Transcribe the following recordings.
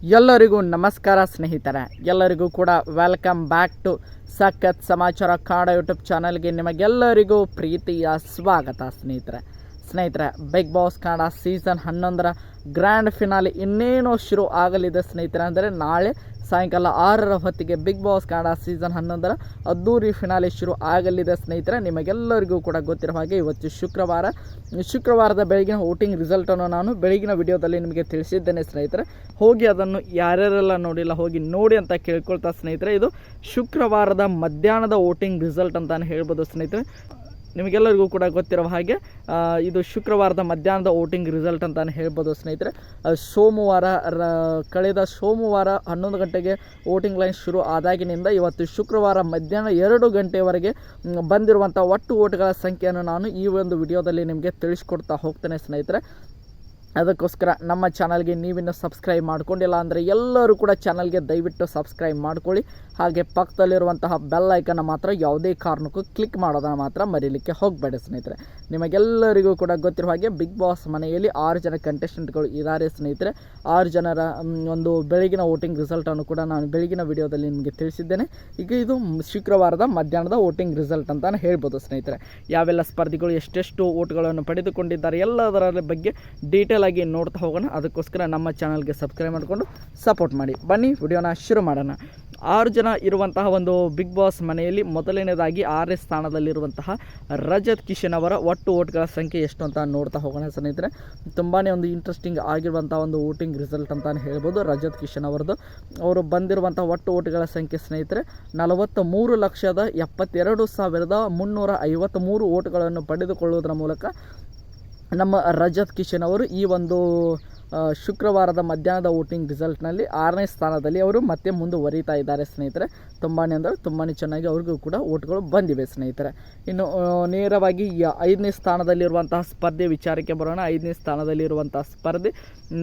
ಎಲ್ಲರಿಗೂ ನಮಸ್ಕಾರ ಸ್ನೇಹಿತರೆ, ಎಲ್ಲರಿಗೂ ಕೂಡ ವೆಲ್ಕಮ್ ಬ್ಯಾಕ್ ಟು ಸಖತ್ ಸಮಾಚಾರ ಕನ್ನಡ ಯೂಟ್ಯೂಬ್ ಚಾನಲ್ಗೆ ನಿಮಗೆಲ್ಲರಿಗೂ ಪ್ರೀತಿಯ ಸ್ವಾಗತ. ಸ್ನೇಹಿತರೆ ಬಿಗ್ ಬಾಸ್ ಕನ್ನಡ ಸೀಸನ್ 11ರ ಗ್ರ್ಯಾಂಡ್ ಫಿನಾಲೆ ಇನ್ನೇನೋ ಶುರು ಆಗಲಿದೆ ಸ್ನೇಹಿತರೆ. ಅಂದರೆ ನಾಳೆ ಸಾಯಂಕಾಲ 6ರ ಹೊತ್ತಿಗೆ ಬಿಗ್ ಬಾಸ್ ಕನ್ನಡ ಸೀಸನ್ 11ರ ಅದ್ದೂರಿ ಫಿನಾಲೆ ಶುರು ಆಗಲಿದೆ ಸ್ನೇಹಿತರೆ. ನಿಮಗೆಲ್ಲರಿಗೂ ಕೂಡ ಗೊತ್ತಿರೋ ಹಾಗೆ ಇವತ್ತು ಶುಕ್ರವಾರದ ಬೆಳಗಿನ ವೋಟಿಂಗ್ ರಿಸಲ್ಟನ್ನು ನಾನು ಬೆಳಗಿನ ವಿಡಿಯೋದಲ್ಲಿ ನಿಮಗೆ ತಿಳಿಸಿದ್ದೇನೆ ಸ್ನೇಹಿತರೆ. ಹೋಗಿ ಅದನ್ನು ಯಾರ್ಯಾರೆಲ್ಲ ನೋಡಿಲ್ಲ ಹೋಗಿ ನೋಡಿ ಅಂತ ಕೇಳ್ಕೊಳ್ತಾ ಸ್ನೇಹಿತರೆ. ಇದು ಶುಕ್ರವಾರದ ಮಧ್ಯಾಹ್ನದ ವೋಟಿಂಗ್ ರಿಸಲ್ಟ್ ಅಂತಾನೆ ಹೇಳ್ಬೋದು ಸ್ನೇಹಿತರೆ. ನಿಮಗೆಲ್ಲರಿಗೂ ಕೂಡ ಗೊತ್ತಿರೋ ಹಾಗೆ ಇದು ಶುಕ್ರವಾರದ ಮಧ್ಯಾಹ್ನದ ವೋಟಿಂಗ್ ರಿಸಲ್ಟ್ ಅಂತಾನೆ ಹೇಳ್ಬೋದು ಸ್ನೇಹಿತರೆ. ಕಳೆದ ಸೋಮವಾರ 11 ಗಂಟೆಗೆ ವೋಟಿಂಗ್ ಲೈನ್ ಶುರು ಆದಾಗಿನಿಂದ ಇವತ್ತು ಶುಕ್ರವಾರ ಮಧ್ಯಾಹ್ನ 2 ಗಂಟೆವರೆಗೆ ಬಂದಿರುವಂಥ ಒಟ್ಟು ವೋಟ್ಗಳ ಸಂಖ್ಯೆಯನ್ನು ನಾನು ಈ ಒಂದು ವಿಡಿಯೋದಲ್ಲಿ ನಿಮಗೆ ತಿಳಿಸ್ಕೊಡ್ತಾ ಹೋಗ್ತೇನೆ ಸ್ನೇಹಿತರೆ. ಅದಕ್ಕೋಸ್ಕರ ನಮ್ಮ ಚಾನಲ್ಗೆ ನೀವಿನ್ನೂ ಸಬ್ಸ್ಕ್ರೈಬ್ ಮಾಡ್ಕೊಂಡಿಲ್ಲ ಅಂದರೆ ಎಲ್ಲರೂ ಕೂಡ ಚಾನಲ್ಗೆ ದಯವಿಟ್ಟು ಸಬ್ಸ್ಕ್ರೈಬ್ ಮಾಡ್ಕೊಳ್ಳಿ. ಹಾಗೆ ಪಕ್ಕದಲ್ಲಿರುವಂತಹ ಬೆಲ್ ಐಕನ್ನ ಮಾತ್ರ ಯಾವುದೇ ಕಾರಣಕ್ಕೂ ಕ್ಲಿಕ್ ಮಾಡೋದನ್ನು ಮಾತ್ರ ಮರೀಲಿಕ್ಕೆ ಹೋಗಬೇಡಿ ಸ್ನೇಹಿತರೆ. ನಿಮಗೆಲ್ಲರಿಗೂ ಕೂಡ ಗೊತ್ತಿರೋ ಹಾಗೆ ಬಿಗ್ ಬಾಸ್ ಮನೆಯಲ್ಲಿ 6 ಜನ ಕಂಟೆಸ್ಟೆಂಟ್ಗಳು ಇದ್ದಾರೆ ಸ್ನೇಹಿತರೆ. 6 ಜನರ ಒಂದು ಬೆಳಗಿನ ವೋಟಿಂಗ್ ರಿಸಲ್ಟನ್ನು ಕೂಡ ನಾನು ಬೆಳಗಿನ ವಿಡಿಯೋದಲ್ಲಿ ನಿಮಗೆ ತಿಳಿಸಿದ್ದೇನೆ. ಈಗ ಇದು ಶುಕ್ರವಾರದ ಮಧ್ಯಾಹ್ನದ ವೋಟಿಂಗ್ ರಿಸಲ್ಟ್ ಅಂತಲೇ ಹೇಳ್ಬೋದು ಸ್ನೇಹಿತರೆ. ಯಾವೆಲ್ಲ ಸ್ಪರ್ಧಿಗಳು ಎಷ್ಟೆಷ್ಟು ವೋಟ್ಗಳನ್ನು ಪಡೆದುಕೊಂಡಿದ್ದಾರೆ ಎಲ್ಲದರ ಬಗ್ಗೆ ಡೀಟೇಲ್ ಆಗಿ ನೋಡ್ತಾ ಹೋಗೋಣ. ಅದಕ್ಕೋಸ್ಕರ ನಮ್ಮ ಚಾನಲ್ಗೆ ಸಬ್ಸ್ಕ್ರೈಬ್ ಮಾಡಿಕೊಂಡು ಸಪೋರ್ಟ್ ಮಾಡಿ. ಬನ್ನಿ ವಿಡಿಯೋನ ಶುರು ಮಾಡೋಣ. 6 ಜನ ಇರುವಂತಹ ಒಂದು ಬಿಗ್ ಬಾಸ್ ಮನೆಯಲ್ಲಿ ಮೊದಲನೇದಾಗಿ 6ನೇ ಸ್ಥಾನದಲ್ಲಿರುವಂತಹ ರಜತ್ ಕಿಶನ್ ಅವರ ಒಟ್ಟು ವೋಟ್ಗಳ ಸಂಖ್ಯೆ ಎಷ್ಟು ಅಂತ ನೋಡ್ತಾ ಹೋಗೋಣ ಸ್ನೇಹಿತರೆ. ತುಂಬಾ ಒಂದು ಇಂಟ್ರೆಸ್ಟಿಂಗ್ ಆಗಿರುವಂಥ ಒಂದು ವೋಟಿಂಗ್ ರಿಸಲ್ಟ್ ಅಂತಲೇ ಹೇಳ್ಬೋದು ರಜತ್ ಕಿಶನ್ ಅವರದ್ದು. ಅವರು ಬಂದಿರುವಂಥ ಒಟ್ಟು ವೋಟ್ಗಳ ಸಂಖ್ಯೆ ಸ್ನೇಹಿತರೆ 43,72,353 ವೋಟ್ಗಳನ್ನು ಪಡೆದುಕೊಳ್ಳುವುದರ ಮೂಲಕ ನಮ್ಮ ರಜತ್ ಕಿಶನ್ ಅವರು ಈ ಒಂದು ಶುಕ್ರವಾರದ ಮಧ್ಯಾಹ್ನದ ವೋಟಿಂಗ್ ರಿಸಲ್ಟ್ನಲ್ಲಿ 6ನೇ ಸ್ಥಾನದಲ್ಲಿ ಅವರು ಮತ್ತೆ ಮುಂದುವರಿತಾ ಇದ್ದಾರೆ ಸ್ನೇಹಿತರೆ. ತುಂಬಾ ಚೆನ್ನಾಗಿ ಅವ್ರಿಗೂ ಕೂಡ ವೋಟ್ಗಳು ಬಂದಿವೆ ಸ್ನೇಹಿತರೆ. ಇನ್ನು ನೇರವಾಗಿ 5ನೇ ಸ್ಥಾನದಲ್ಲಿರುವಂತಹ ಸ್ಪರ್ಧೆ ವಿಚಾರಕ್ಕೆ ಬರೋಣ. 5ನೇ ಸ್ಥಾನದಲ್ಲಿರುವಂತಹ ಸ್ಪರ್ಧೆ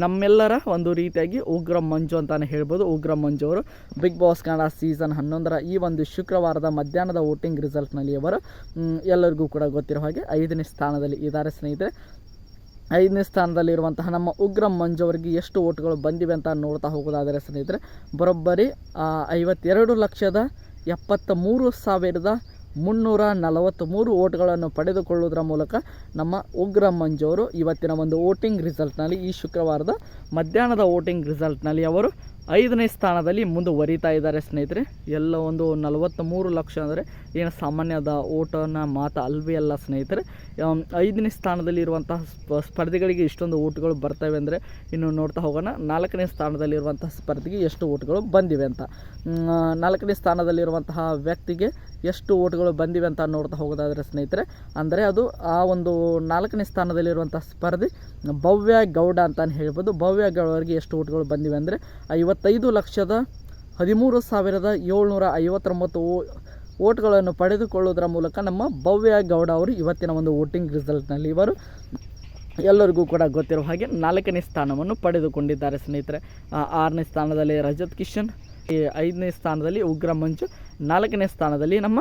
ನಮ್ಮೆಲ್ಲರ ಒಂದು ರೀತಿಯಾಗಿ ಉಗ್ರ ಮಂಜು ಅಂತಲೇ ಹೇಳ್ಬೋದು. ಉಗ್ರ ಮಂಜು ಅವರು ಬಿಗ್ ಬಾಸ್ ಕನ್ನಡ ಸೀಸನ್ 11ರ ಈ ಒಂದು ಶುಕ್ರವಾರದ ಮಧ್ಯಾಹ್ನದ ವೋಟಿಂಗ್ ರಿಸಲ್ಟ್ನಲ್ಲಿ ಅವರು ಎಲ್ಲರಿಗೂ ಕೂಡ ಗೊತ್ತಿರೋ ಹಾಗೆ 5ನೇ ಸ್ಥಾನದಲ್ಲಿ ಇದ್ದಾರೆ ಸ್ನೇಹಿತರೆ. 5ನೇ ಸ್ಥಾನದಲ್ಲಿರುವಂತಹ ನಮ್ಮ ಉಗ್ರ ಮಂಜು ಅವರಿಗೆ ಎಷ್ಟು ವೋಟ್ಗಳು ಬಂದಿವೆ ಅಂತ ನೋಡ್ತಾ ಹೋಗೋದಾದರೆ ಸ್ನೇಹಿತರೆ ಬರೋಬ್ಬರಿ 52,73,343 ವೋಟ್ಗಳನ್ನು ಪಡೆದುಕೊಳ್ಳುವುದರ ಮೂಲಕ ನಮ್ಮ ಉಗ್ರ ಮಂಜು ಅವರು ಇವತ್ತಿನ ಒಂದು ವೋಟಿಂಗ್ ರಿಸಲ್ಟ್ನಲ್ಲಿ ಈ ಶುಕ್ರವಾರದ ಮಧ್ಯಾಹ್ನದ ವೋಟಿಂಗ್ ರಿಸಲ್ಟ್ನಲ್ಲಿ ಅವರು 5ನೇ ಸ್ಥಾನದಲ್ಲಿ ಮುಂದುವರಿತಾ ಇದ್ದಾರೆ ಸ್ನೇಹಿತರೆ. ಎಲ್ಲ ಒಂದು 43 ಲಕ್ಷ ಅಂದರೆ ಏನು ಸಾಮಾನ್ಯದ ಓಟನ ಮಾತು ಅಲ್ವೇ ಅಲ್ಲ ಸ್ನೇಹಿತರೆ. 5ನೇ ಸ್ಥಾನದಲ್ಲಿ ಇರುವಂತಹ ಸ್ಪರ್ಧಿಗಳಿಗೆ ಇಷ್ಟೊಂದು ಓಟ್ಗಳು ಬರ್ತವೆ ಅಂದರೆ ಇನ್ನು ನೋಡ್ತಾ ಹೋಗೋಣ 4ನೇ ಸ್ಥಾನದಲ್ಲಿರುವಂತಹ ಸ್ಪರ್ಧಿಗೆ ಎಷ್ಟು ಓಟ್ಗಳು ಬಂದಿವೆ ಅಂತ. 4ನೇ ಸ್ಥಾನದಲ್ಲಿರುವಂತಹ ವ್ಯಕ್ತಿಗೆ ಎಷ್ಟು ಓಟ್ಗಳು ಬಂದಿವೆ ಅಂತ ನೋಡ್ತಾ ಹೋಗೋದಾದರೆ ಸ್ನೇಹಿತರೆ ಅಂದರೆ ಅದು ಆ ಒಂದು 4ನೇ ಸ್ಥಾನದಲ್ಲಿರುವಂಥ ಸ್ಪರ್ಧಿ ಭವ್ಯ ಗೌಡ ಅಂತಲೇ ಹೇಳ್ಬೋದು. ಭವ್ಯ ಗೌಡ ಅವರಿಗೆ ಎಷ್ಟು ಓಟ್ಗಳು ಬಂದಿವೆ ಅಂದರೆ 55,13,759 ವೋಟ್ಗಳನ್ನು ಪಡೆದುಕೊಳ್ಳುವುದರ ಮೂಲಕ ನಮ್ಮ ಭವ್ಯ ಗೌಡ ಅವರು ಇವತ್ತಿನ ಒಂದು ವೋಟಿಂಗ್ ರಿಸಲ್ಟ್ನಲ್ಲಿ ಇವರು ಎಲ್ಲರಿಗೂ ಕೂಡ ಗೊತ್ತಿರೋ ಹಾಗೆ 4ನೇ ಸ್ಥಾನವನ್ನು ಪಡೆದುಕೊಂಡಿದ್ದಾರೆ ಸ್ನೇಹಿತರೆ. 6ನೇ ಸ್ಥಾನದಲ್ಲಿ ರಜತ್ ಕಿಶನ್, 5ನೇ ಸ್ಥಾನದಲ್ಲಿ ಉಗ್ರ ಮಂಜು, 4ನೇ ಸ್ಥಾನದಲ್ಲಿ ನಮ್ಮ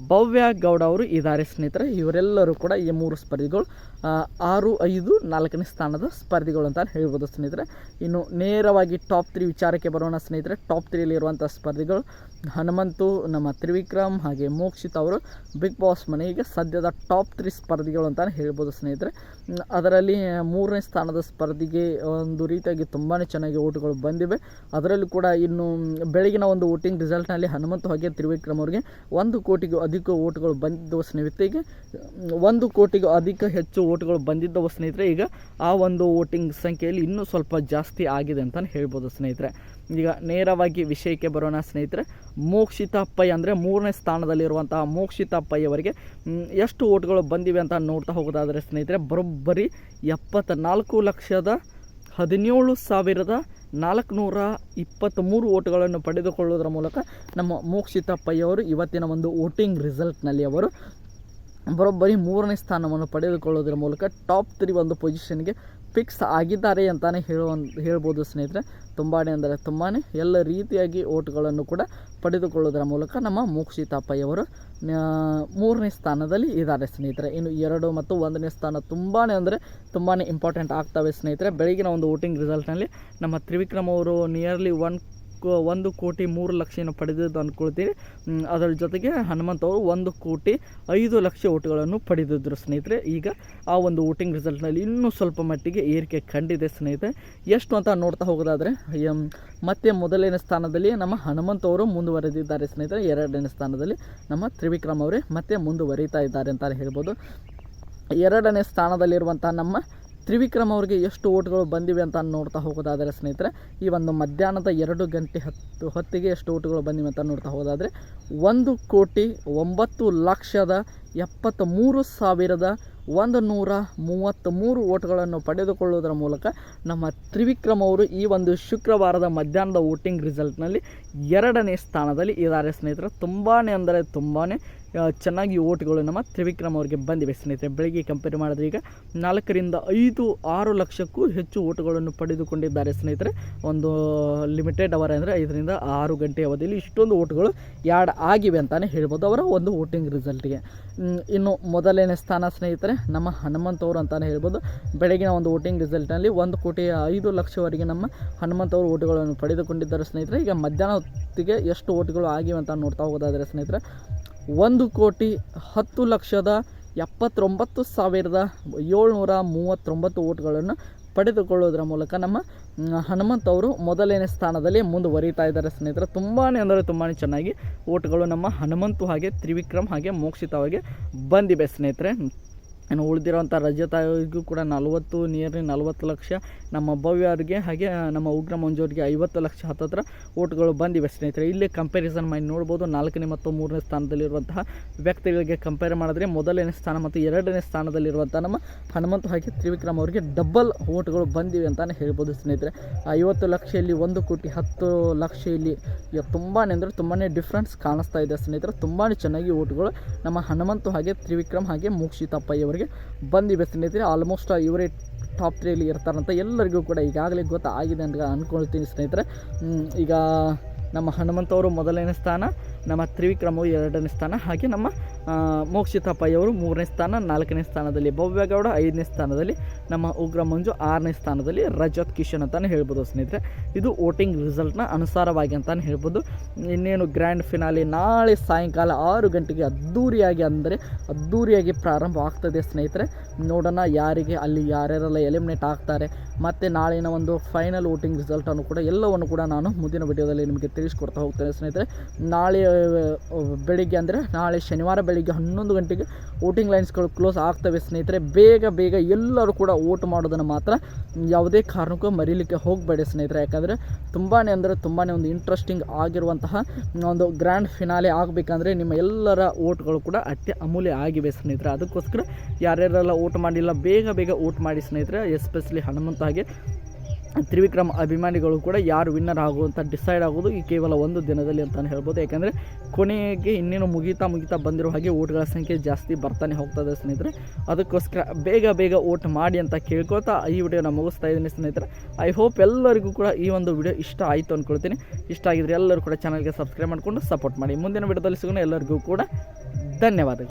ಭವ್ಯ ಗೌಡ ಅವರು ಇದ್ದಾರೆ ಸ್ನೇಹಿತರೆ. ಇವರೆಲ್ಲರೂ ಕೂಡ ಈ 3 ಸ್ಪರ್ಧಿಗಳು 6, 5, 4ನೇ ಸ್ಥಾನದ ಸ್ಪರ್ಧಿಗಳು ಅಂತ ಹೇಳ್ಬೋದು ಸ್ನೇಹಿತರೆ. ಇನ್ನು ನೇರವಾಗಿ ಟಾಪ್ 3 ವಿಚಾರಕ್ಕೆ ಬರೋಣ ಸ್ನೇಹಿತರೆ. ಟಾಪ್ 3ಯಲ್ಲಿರುವಂಥ ಸ್ಪರ್ಧಿಗಳು ಹನುಮಂತು, ನಮ್ಮ ತ್ರಿವಿಕ್ರಮ್ ಹಾಗೆ ಮೋಕ್ಷಿತ್ ಅವರು ಬಿಗ್ ಬಾಸ್ ಮನೆಗೆ ಸದ್ಯದ ಟಾಪ್ 3 ಸ್ಪರ್ಧಿಗಳು ಅಂತ ಹೇಳ್ಬೋದು ಸ್ನೇಹಿತರೆ. ಅದರಲ್ಲಿ 3ನೇ ಸ್ಥಾನದ ಸ್ಪರ್ಧಿಗೆ ಒಂದು ರೀತಿಯಾಗಿ ತುಂಬಾ ಚೆನ್ನಾಗಿ ಓಟುಗಳು ಬಂದಿವೆ. ಅದರಲ್ಲೂ ಕೂಡ ಇನ್ನು ಬೆಳಗಿನ ಒಂದು ವೋಟಿಂಗ್ ರಿಸಲ್ಟ್ನಲ್ಲಿ ಹನುಮಂತು ಹಾಗೆ ತ್ರಿವಿಕ್ರಮ್ ಅವರಿಗೆ 1 ಕೋಟಿಗೂ ಅಧಿಕ ಓಟ್ಗಳು ಬಂದಿದ್ದವು ಸ್ನೇಹಿತರಿಗೆ. 1 ಕೋಟಿಗೂ ಅಧಿಕ ಹೆಚ್ಚು ಓಟ್ಗಳು ಬಂದಿದ್ದವು ಸ್ನೇಹಿತರೆ. ಈಗ ಆ ಒಂದು ವೋಟಿಂಗ್ ಸಂಖ್ಯೆಯಲ್ಲಿ ಇನ್ನೂ ಸ್ವಲ್ಪ ಜಾಸ್ತಿ ಆಗಿದೆ ಅಂತಲೇ ಹೇಳ್ಬೋದು ಸ್ನೇಹಿತರೆ. ಈಗ ನೇರವಾಗಿ ವಿಷಯಕ್ಕೆ ಬರೋಣ ಸ್ನೇಹಿತರೆ. ಮೋಕ್ಷಿತಾ ಪೈ ಅಂದರೆ 3ನೇ ಸ್ಥಾನದಲ್ಲಿರುವಂತಹ ಮೋಕ್ಷಿತಾ ಪೈ ಅವರಿಗೆ ಎಷ್ಟು ಓಟ್ಗಳು ಬಂದಿವೆ ಅಂತ ನೋಡ್ತಾ ಹೋಗೋದಾದರೆ ಸ್ನೇಹಿತರೆ ಬರೋಬ್ಬರಿ 74,17,423 ಓಟ್ಗಳನ್ನು ಪಡೆದುಕೊಳ್ಳುವುದರ ಮೂಲಕ ನಮ್ಮ ಮೋಕ್ಷಿತಾ ಪೈ ಅವರು ಇವತ್ತಿನ ಒಂದು ವೋಟಿಂಗ್ ರಿಸಲ್ಟ್ನಲ್ಲಿ ಅವರು ಬರೋಬ್ಬರಿ 3ನೇ ಸ್ಥಾನವನ್ನು ಪಡೆದುಕೊಳ್ಳೋದ್ರ ಮೂಲಕ ಟಾಪ್ 3 ಒಂದು ಪೊಸಿಷನ್ಗೆ ಫಿಕ್ಸ್ ಆಗಿದ್ದಾರೆ ಅಂತಲೇ ಹೇಳ್ಬೋದು ಸ್ನೇಹಿತರೆ. ತುಂಬಾ ಅಂದರೆ ತುಂಬಾ ಎಲ್ಲ ರೀತಿಯಾಗಿ ಓಟ್ಗಳನ್ನು ಕೂಡ ಪಡೆದುಕೊಳ್ಳೋದರ ಮೂಲಕ ನಮ್ಮ ಮೋಕ್ಷಿತಾ ಪೈ ಅವರು 3ನೇ ಸ್ಥಾನದಲ್ಲಿ ಇದ್ದಾರೆ ಸ್ನೇಹಿತರೆ. ಇನ್ನು 2 ಮತ್ತು 1ನೇ ಸ್ಥಾನ ತುಂಬಾ ಅಂದರೆ ತುಂಬಾ ಇಂಪಾರ್ಟೆಂಟ್ ಆಗ್ತವೆ ಸ್ನೇಹಿತರೆ. ಬೆಳಗಿನ ಒಂದು ವೋಟಿಂಗ್ ರಿಸಲ್ಟ್ನಲ್ಲಿ ನಮ್ಮ ತ್ರಿವಿಕ್ರಮ್ ಅವರು ನಿಯರ್ಲಿ 1,03,00,000 ಪಡೆದಿದ್ದು ಅಂದ್ಕೊಳ್ತೀವಿ. ಅದರ ಜೊತೆಗೆ ಹನುಮಂತ್ ಅವರು 1,05,00,000 ಓಟ್ಗಳನ್ನು ಪಡೆದಿದ್ದರು ಸ್ನೇಹಿತರೆ. ಈಗ ಆ ಒಂದು ವೋಟಿಂಗ್ ರಿಸಲ್ಟ್ನಲ್ಲಿ ಇನ್ನೂ ಸ್ವಲ್ಪ ಮಟ್ಟಿಗೆ ಏರಿಕೆ ಕಂಡಿದೆ ಸ್ನೇಹಿತರೆ. ಎಷ್ಟು ಅಂತ ನೋಡ್ತಾ ಹೋಗೋದಾದರೆ ಮತ್ತೆ 1ನೇ ಸ್ಥಾನದಲ್ಲಿ ನಮ್ಮ ಹನುಮಂತ್ ಅವರು ಮುಂದುವರೆದಿದ್ದಾರೆ ಸ್ನೇಹಿತರೆ. 2ನೇ ಸ್ಥಾನದಲ್ಲಿ ನಮ್ಮ ತ್ರಿವಿಕ್ರಮ್ ಅವರೇ ಮತ್ತೆ ಮುಂದುವರಿತಾ ಇದ್ದಾರೆ ಅಂತ ಹೇಳ್ಬೋದು. 2ನೇ ಸ್ಥಾನದಲ್ಲಿರುವಂಥ ನಮ್ಮ ತ್ರಿವಿಕ್ರಮ್ ಅವರಿಗೆ ಎಷ್ಟು ಓಟ್ಗಳು ಬಂದಿವೆ ಅಂತ ನೋಡ್ತಾ ಹೋಗೋದಾದರೆ ಸ್ನೇಹಿತರೆ, ಈ ಒಂದು ಮಧ್ಯಾಹ್ನದ 2 ಗಂಟೆ ಹೊತ್ತಿಗೆ ಎಷ್ಟು ಓಟ್ಗಳು ಬಂದಿವೆ ಅಂತ ನೋಡ್ತಾ ಹೋಗೋದಾದರೆ 1,73,133 ಓಟ್ಗಳನ್ನು ಪಡೆದುಕೊಳ್ಳುವುದರ ಮೂಲಕ ನಮ್ಮ ತ್ರಿವಿಕ್ರಮ್ ಅವರು ಈ ಒಂದು ಶುಕ್ರವಾರದ ಮಧ್ಯಾಹ್ನದ ವೋಟಿಂಗ್ ರಿಸಲ್ಟ್ನಲ್ಲಿ 2ನೇ ಸ್ಥಾನದಲ್ಲಿ ಇದ್ದಾರೆ ಸ್ನೇಹಿತರೆ. ತುಂಬಾ ಅಂದರೆ ತುಂಬಾ ಚೆನ್ನಾಗಿ ಓಟ್ಗಳು ನಮ್ಮ ತ್ರಿವಿಕ್ರಮ್ ಅವರಿಗೆ ಬಂದಿವೆ ಸ್ನೇಹಿತರೆ. ಬೆಳಗ್ಗೆ ಕಂಪೇರ್ ಮಾಡಿದ್ರೆ ಈಗ 4-5-6 ಲಕ್ಷಕ್ಕೂ ಹೆಚ್ಚು ಓಟ್ಗಳನ್ನು ಪಡೆದುಕೊಂಡಿದ್ದಾರೆ ಸ್ನೇಹಿತರೆ. ಒಂದು ಲಿಮಿಟೆಡ್ ಅವರ್ ಅಂದರೆ 5-6 ಗಂಟೆ ಅವಧಿಯಲ್ಲಿ ಇಷ್ಟೊಂದು ಓಟ್ಗಳು ಆ್ಯಡ್ ಆಗಿವೆ ಅಂತಲೇ ಹೇಳ್ಬೋದು ಅವರ ಒಂದು ವೋಟಿಂಗ್ ರಿಸಲ್ಟ್ಗೆ. ಇನ್ನು 1ನೇ ಸ್ಥಾನ ಸ್ನೇಹಿತರೆ ನಮ್ಮ ಹನುಮಂತ್ ಅವರು ಅಂತಲೇ ಹೇಳ್ಬೋದು. ಬೆಳಗಿನ ಒಂದು ವೋಟಿಂಗ್ ರಿಸಲ್ಟ್ನಲ್ಲಿ 1,05,00,000ವರೆಗೆ ನಮ್ಮ ಹನುಮಂತ್ ಅವರು ಓಟ್ಗಳನ್ನು ಪಡೆದುಕೊಂಡಿದ್ದಾರೆ ಸ್ನೇಹಿತರೆ. ಈಗ ಮಧ್ಯಾಹ್ನ ಹೊತ್ತಿಗೆ ಎಷ್ಟು ಓಟ್ಗಳು ಆಗಿವೆ ಅಂತ ನೋಡ್ತಾ ಹೋಗೋದಾದರೆ ಸ್ನೇಹಿತರೆ 1,79,739 ಓಟ್ಗಳನ್ನು ಪಡೆದುಕೊಳ್ಳೋದರ ಮೂಲಕ ನಮ್ಮ ಹನುಮಂತ್ ಅವರು 1ನೇ ಸ್ಥಾನದಲ್ಲಿ ಮುಂದುವರಿತಾ ಇದ್ದಾರೆ ಸ್ನೇಹಿತರೆ. ತುಂಬಾ ಅಂದರೆ ತುಂಬಾ ಚೆನ್ನಾಗಿ ಓಟ್ಗಳು ನಮ್ಮ ಹನುಮಂತು ಹಾಗೆ ತ್ರಿವಿಕ್ರಮ್ ಹಾಗೆ ಮೋಕ್ಷಿತಾ ಅವರಿಗೆ ಬಂದಿವೆ ಸ್ನೇಹಿತರೆ. ಇನ್ನು ಉಳಿದಿರುವಂಥ ರಜತ್ ಅವರಿಗೂ ಕೂಡ 40 ಲಕ್ಷ, ನಮ್ಮ ಭವ್ಯ ಅವರಿಗೆ ಹಾಗೆ ನಮ್ಮ ಉಗ್ರ ಮಂಜು ಅವರಿಗೆ 50 ಲಕ್ಷ ಹತ್ತತ್ರ ಓಟ್ಗಳು ಬಂದಿವೆ ಸ್ನೇಹಿತರೆ. ಇಲ್ಲಿ ಕಂಪ್ಯಾರಿಸನ್ ಮಾಡಿ ನೋಡ್ಬೋದು. 4ನೇ ಮತ್ತು 3ನೇ ಸ್ಥಾನದಲ್ಲಿರುವಂತಹ ವ್ಯಕ್ತಿಗಳಿಗೆ ಕಂಪೇರ್ ಮಾಡಿದ್ರೆ 1ನೇ ಸ್ಥಾನ ಮತ್ತು 2ನೇ ಸ್ಥಾನದಲ್ಲಿರುವಂಥ ನಮ್ಮ ಹನುಮಂತು ಹಾಗೆ ತ್ರಿವಿಕ್ರಮ್ ಅವರಿಗೆ ಡಬಲ್ ಓಟ್ಗಳು ಬಂದಿವೆ ಅಂತಲೇ ಹೇಳ್ಬೋದು ಸ್ನೇಹಿತರೆ. 50 ಲಕ್ಷ ಇಲ್ಲಿ 1,10,00,000 ಇಲ್ಲಿ ತುಂಬಾ ಅಂದರೆ ತುಂಬಾ ಡಿಫ್ರೆನ್ಸ್ ಕಾಣಿಸ್ತಾ ಇದೆ ಸ್ನೇಹಿತರೆ. ತುಂಬಾ ಚೆನ್ನಾಗಿ ಓಟ್ಗಳು ನಮ್ಮ ಹನುಮಂತು ಹಾಗೆ ತ್ರಿವಿಕ್ರಮ್ ಹಾಗೆ ಮೋಕ್ಷಿತಾ ಪೈ ಅವರಿಗೆ ಬಂದಿವೆ ಸ್ನೇಹಿತರೆ. ಆಲ್ಮೋಸ್ಟ್ ಇವರೇ ಟಾಪ್ 3 ಇರ್ತಾರಂತ ಎಲ್ಲರಿಗೂ ಕೂಡ ಈಗಾಗಲೇ ಗೊತ್ತಾಗಿದೆ ಅಂತ ಅಂದ್ಕೊಳ್ತೀನಿ ಸ್ನೇಹಿತರೆ. ಈಗ ನಮ್ಮ ಹನುಮಂತ್ ಅವರು 1ನೇ ಸ್ಥಾನ, ನಮ್ಮ ತ್ರಿವಿಕ್ರಮ್ 2ನೇ ಸ್ಥಾನ, ಹಾಗೆ ನಮ್ಮ ಮೋಕ್ಷಿತಾ ಪೈ ಅವರು 3ನೇ ಸ್ಥಾನ, 4ನೇ ಸ್ಥಾನದಲ್ಲಿ ಭವ್ಯಗೌಡ, 5ನೇ ಸ್ಥಾನದಲ್ಲಿ ನಮ್ಮ ಉಗ್ರ ಮಂಜು, 6ನೇ ಸ್ಥಾನದಲ್ಲಿ ರಜತ್ ಕಿಶನ್ ಅಂತಲೇ ಹೇಳ್ಬೋದು ಸ್ನೇಹಿತರೆ. ಇದು ವೋಟಿಂಗ್ ರಿಸಲ್ಟ್ನ ಅನುಸಾರವಾಗಿ ಅಂತಲೇ ಹೇಳ್ಬೋದು. ಇನ್ನೇನು ಗ್ರ್ಯಾಂಡ್ ಫಿನಾಲೆ ನಾಳೆ ಸಾಯಂಕಾಲ 6 ಗಂಟೆಗೆ ಅದ್ದೂರಿಯಾಗಿ ಪ್ರಾರಂಭ ಆಗ್ತದೆ ಸ್ನೇಹಿತರೆ. ನೋಡೋಣ ಯಾರಿಗೆ ಅಲ್ಲಿ ಯಾರ್ಯಾರೆಲ್ಲ ಎಲಿಮಿನೇಟ್ ಆಗ್ತಾರೆ, ಮತ್ತು ನಾಳಿನ ಒಂದು ಫೈನಲ್ ವೋಟಿಂಗ್ ರಿಸಲ್ಟನ್ನು ಕೂಡ ಎಲ್ಲವನ್ನು ಕೂಡ ನಾನು ಮುಂದಿನ ವಿಡಿಯೋದಲ್ಲಿ ನಿಮಗೆ ತಿಳಿಸ್ಕೊಡ್ತಾ ಹೋಗ್ತೇನೆ ಸ್ನೇಹಿತರೆ. ನಾಳೆ ಬೆಳಿಗ್ಗೆ ಅಂದರೆ ನಾಳೆ ಶನಿವಾರ ಬೆಳಿಗ್ಗೆ 11 ಗಂಟೆಗೆ ವೋಟಿಂಗ್ ಲೈನ್ಸ್ಗಳು ಕ್ಲೋಸ್ ಆಗ್ತವೆ ಸ್ನೇಹಿತರೆ. ಬೇಗ ಎಲ್ಲರೂ ಕೂಡ ವೋಟ್ ಮಾಡೋದನ್ನು ಮಾತ್ರ ಯಾವುದೇ ಕಾರಣಕ್ಕೂ ಮರೀಲಿಕ್ಕೆ ಹೋಗಬೇಡಿ ಸ್ನೇಹಿತರೆ. ಯಾಕಂದರೆ ತುಂಬಾ ಒಂದು ಇಂಟ್ರೆಸ್ಟಿಂಗ್ ಆಗಿರುವಂತಹ ಒಂದು ಗ್ರ್ಯಾಂಡ್ ಫಿನಾಲೆ ಆಗಬೇಕಂದ್ರೆ ನಿಮ್ಮ ಎಲ್ಲರ ವೋಟ್ಗಳು ಕೂಡ ಅಮೂಲ್ಯ ಆಗಿವೆ ಸ್ನೇಹಿತರೆ. ಅದಕ್ಕೋಸ್ಕರ ಯಾರ್ಯಾರೆಲ್ಲ ವೋಟ್ ಮಾಡಿಲ್ಲ ಬೇಗ ವೋಟ್ ಮಾಡಿ ಸ್ನೇಹಿತರೆ. ಎಸ್ಪೆಷಲಿ ಹನುಮಂತ ಹಾಗೆ ತ್ರಿವಿಕ್ರಮ್ ಅಭಿಮಾನಿಗಳು ಕೂಡ ಯಾರು ವಿನ್ನರ್ ಆಗುವಂಥ ಡಿಸೈಡ್ ಆಗೋದು ಈ ಕೇವಲ ಒಂದು ದಿನದಲ್ಲಿ ಅಂತಲೇ ಹೇಳ್ಬೋದು. ಯಾಕೆಂದರೆ ಕೊನೆಗೆ ಇನ್ನೇನು ಮುಗಿತಾ ಬಂದಿರೋ ಹಾಗೆ ಓಟ್ಗಳ ಸಂಖ್ಯೆ ಜಾಸ್ತಿ ಬರ್ತಾನೆ ಹೋಗ್ತದೆ ಸ್ನೇಹಿತರೆ. ಅದಕ್ಕೋಸ್ಕರ ಬೇಗ ವೋಟ್ ಮಾಡಿ ಅಂತ ಕೇಳ್ಕೊಳ್ತಾ ಈ ವಿಡಿಯೋನ ಮುಗಿಸ್ತಾ ಇದ್ದೀನಿ ಸ್ನೇಹಿತರೆ. ಐ ಹೋಪ್ ಎಲ್ಲರಿಗೂ ಕೂಡ ಈ ಒಂದು ವಿಡಿಯೋ ಇಷ್ಟ ಆಯಿತು ಅಂದ್ಕೊಳ್ತೀನಿ. ಇಷ್ಟ ಆಗಿದ್ರೆ ಎಲ್ಲರೂ ಕೂಡ ಚಾನಲ್ಗೆ ಸಬ್ಸ್ಕ್ರೈಬ್ ಮಾಡಿಕೊಂಡು ಸಪೋರ್ಟ್ ಮಾಡಿ. ಮುಂದಿನ ವಿಡಿಯೋದಲ್ಲಿ ಸಿಗೋಣ. ಎಲ್ಲರಿಗೂ ಕೂಡ ಧನ್ಯವಾದಗಳು.